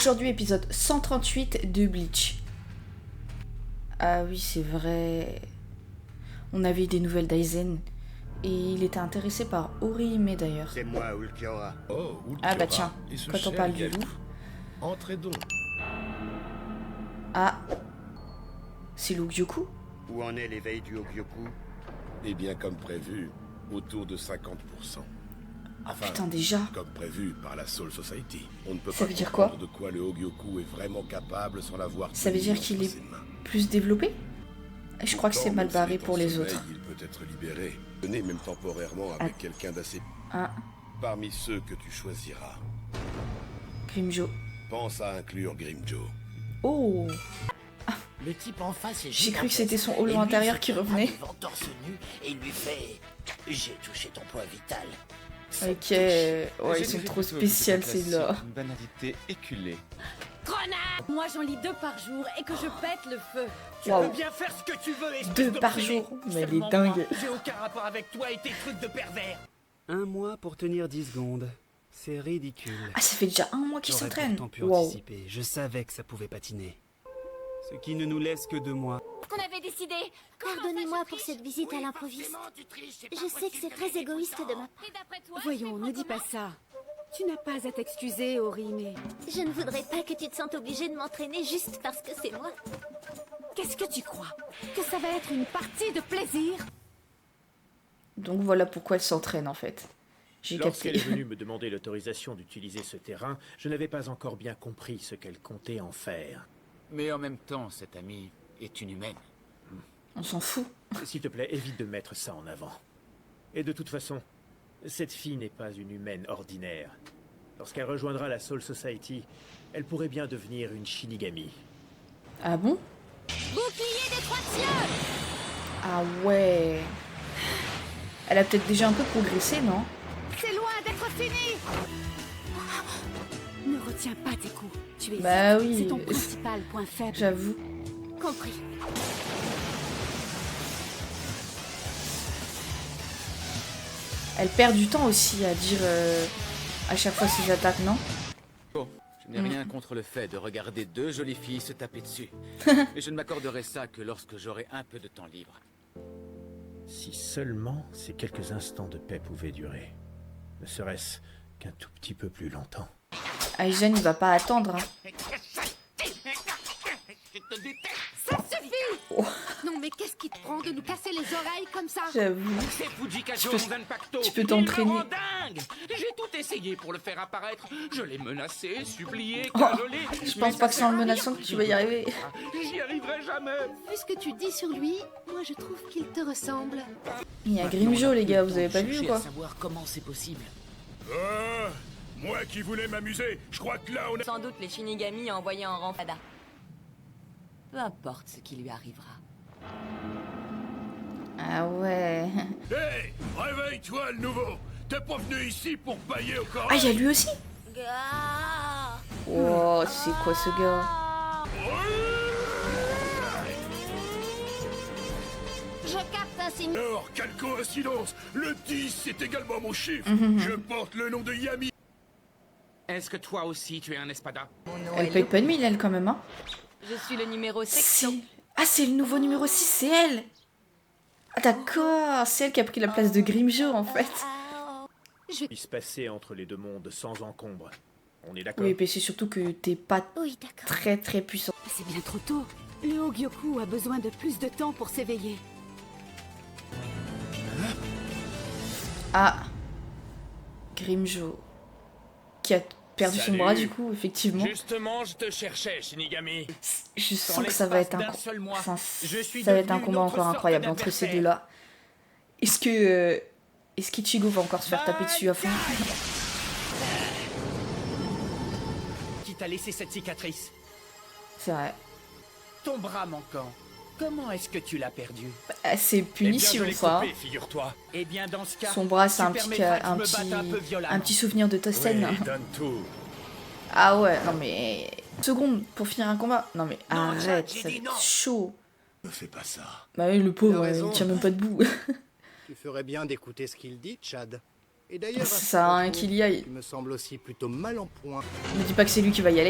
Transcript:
Aujourd'hui, épisode 138 de Bleach. Ah oui, c'est vrai. On avait eu des nouvelles d'Aizen. Et il était intéressé par Orihime d'ailleurs. C'est moi, Ulquiorra. Oh, Ulquiorra. Ah bah tiens, Et ce quand on cher parle du Yalu. loup. Entrez donc. Ah, c'est Lugyoku. Où en est l'éveil du Hogyoku? Eh bien, comme prévu, autour de 50%. Enfin, Putain, déjà. comme prévu par la Soul Society. On ne peut Ça pas veut dire quoi? comprendre de quoi le Hogyoku est vraiment capable sans l'avoir Ça veut tenu dire entre qu'il est ses mains. plus développé? Je crois que c'est Pourtant, mal même barré s'il est pour en les sommeil, autres. Il peut être libéré, donné même temporairement avec quelqu'un d'assez... Ah, Parmi ceux que tu choisiras, Grimjo. pense à inclure Grimjo. Oh, Le type en face est j'ai cru que gigantesque. c'était son holo Et lui, intérieur il qui se tient revenait. devant torse nu et il lui fait « J'ai touché ton poids vital. » Ok, ouais, ils sont trop spéciales ces là. Une banalité éculée. Moi j'en lis 2 par jour et que je pète le feu. Tu Waouh. peux bien faire ce que tu veux, espèce 2 par d'obsédé. jour, mais elle est Seulement dingue. moi, j'ai aucun rapport avec toi et tes trucs de pervers. Un mois pour tenir 10 secondes. C'est ridicule. Ah, ça fait déjà un mois qu'ils J'aurais s'entraînent. pourtant pu Wow. anticiper. Je savais que ça pouvait patiner. Ce qui ne nous laisse que 2 mois. Qu'on avait décidé. Pardonnez-moi pour cette visite à l'improviste. Je sais que c'est très égoïste de ma part. Et d'après toi, Voyons, ne dis pas ça. Tu n'as pas à t'excuser, Orihime. Je ne voudrais pas que tu te sentes obligée de m'entraîner juste parce que c'est moi. Qu'est-ce que tu crois? Que ça va être une partie de plaisir? Donc voilà pourquoi elle s'entraîne en fait. J'ai Lorsqu'elle est capté. venue me demander l'autorisation d'utiliser ce terrain, je n'avais pas encore bien compris ce qu'elle comptait en faire. Mais en même temps, cette amie est une humaine. On s'en fout. S'il te plaît, évite de mettre ça en avant. Et de toute façon, cette fille n'est pas une humaine ordinaire. Lorsqu'elle rejoindra la Soul Society, elle pourrait bien devenir une Shinigami. Ah bon? bouclier des 3 cieux. Ah ouais. Elle a peut-être déjà un peu progressé, non? C'est loin d'être fini! Ne retiens pas tes coups. Tu es Bah oui. C'est ton principal point faible. J'avoue. Compris. Elle perd du temps aussi à dire à chaque fois ses attaques, non? Bon, je n'ai rien contre le fait de regarder 2 jolies filles se taper dessus. Mais je ne m'accorderai ça que lorsque j'aurai un peu de temps libre. Si seulement ces quelques instants de paix pouvaient durer. Ne serait-ce qu'un tout petit peu plus longtemps. Aizen, il va pas attendre. Hein. Ça suffit! Oh. Non mais qu'est-ce qui te prend de nous casser les oreilles comme ça? J'avoue. C'est Fujikazo Tu peux- Zanpakuto. tu peux Il t'entraîner. me rend dingue. J'ai tout essayé pour le faire apparaître. Je l'ai menacé, supplié, Oh, cajolé. je pense pas que c'est en le menaçant que tu vas y arriver. J'y arriverai jamais. Vu ce que tu dis sur lui, moi je trouve qu'il te ressemble. Il y a Grimjo, les gars, vous avez pas vu ou Chercher quoi? à savoir comment c'est possible. Moi qui voulais m'amuser, je crois que là on a... Sans doute les Shinigami envoyés en renfada. Peu importe ce qui lui arrivera. Ah ouais. Hé, réveille-toi le nouveau. T'es pas venu ici pour pailler au corps. Ah, il y a lui aussi? Gars. Oh, c'est quoi ce gars? Je capte un signe. Alors, quelle coïncidence. Le 10 c'est également mon chiffre. Je porte le nom de Yami. Est-ce que toi aussi tu es un espada? Elle paye pas de mille, elle, quand même, hein? Je suis le numéro section. Ah, c'est le nouveau numéro 6, c'est elle! Ah, d'accord, c'est elle qui a pris la place de Grimjo, en fait. Il se passait entre les deux mondes sans encombre. On est d'accord? Oui, mais c'est surtout que t'es pas Oui, d'accord. très puissant. C'est bien trop tôt. Le Hogyoku a besoin de plus de temps pour s'éveiller. Ah, Grimjo, qui a perdu son Salut. bras, du coup, effectivement. Justement, je te cherchais, Shinigami. Je sens que ça va être l'espace d'un seul mois, enfin, je suis ça va être un devenu combat une autre encore sorte incroyable entre ces d'adversaire. deux-là. Est-ce qu'Ichigo va encore se faire taper dessus à fond? Qui t'a laissé cette cicatrice? C'est vrai. Ton bras manquant. Comment est-ce que tu l'as perdu? Ah, c'est punition, ça. Hein. Figure-toi. Eh bien, dans ce cas, Son bras, c'est tu un petit, permettras que je me batte un peu violemment. un petit souvenir de Tosten. Oui, donne tout. Ah ouais, non mais... Seconde pour finir un combat. Non mais Non, arrête, Jack, j'ai ça va dit être non. chaud. Ne fais pas ça. Bah oui, le pauvre, T'as raison. il tient même pas debout. Tu ferais bien d'écouter ce qu'il dit, Chad. Et d'ailleurs, Ça sert à rien qu'il y aille. il me semble aussi plutôt mal en point. Ne dis pas que c'est lui qui va y aller.